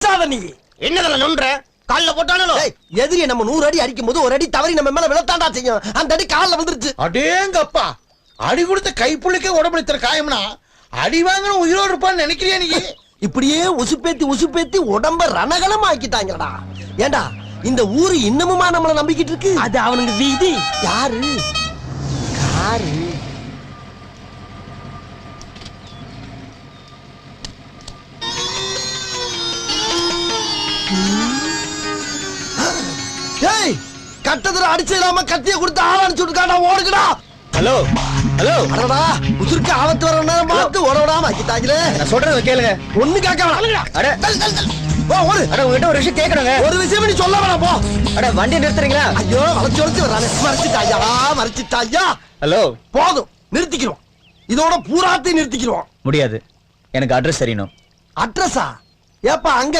பேசாத நீ. என்னதுல நொன்ற கால்ல போட்டானோ? எதிரி நம்ம 100 அடி அடிக்கும் போது ஒரு அடி தவறி நம்ம மேல விழத்தாண்டா செய்யும். அந்த அடி கால்ல வந்துருச்சு. அடேங்கப்பா, அடி கொடுத்த கைப்புள்ளிக்கே உடம்புல இத்தனை காயம்னா அடி வாங்கின உயிரோடு இருப்பான்னு நினைக்கிறியா நீ? இப்படியே உசுப்பேத்தி உடம்ப ரணகலம் ஆக்கிட்டாங்கடா. ஏண்டா இந்த ஊரு இன்னமுமா நம்மள நம்பிக்கிட்டு இருக்கு? அது அவனுக்கு வீதி. யாரு காரு? ஏய், கட்டத்துல அடிச்சிடாம கத்திய கொடுத்து ஆள் அனுப்பிச்சுட்டாடா. ஓடுங்கடா. Hello hello. அடடா, உசுருக்கு ஆபத்து வர நேரம் பார்த்து ஓடவிடாம ஆக்கிட்டாங்களே. நான் சொல்றத கேளுங்க. ஒண்ணு கேட்க வேணாம். அட போ, ஓடு. அட உங்ககிட்ட ஒரு விஷயம் கேட்கணுங்க. ஒரு விஷயம் நீ சொல்ல வேணாம், போ. அட வண்டி நிறுத்துறீங்களா? ஐயோ, வளைச்சு வரானே. மறைச்சிட்டாயா. ஹலோ. போதும், நிறுத்திக்கிறோம். இதோட பூராத்தையும் நிறுத்திக்கிறோம். முடியாது, எனக்கு அட்ரஸ் தெரியணும். அட்ரஸா? ஏப்பா அங்க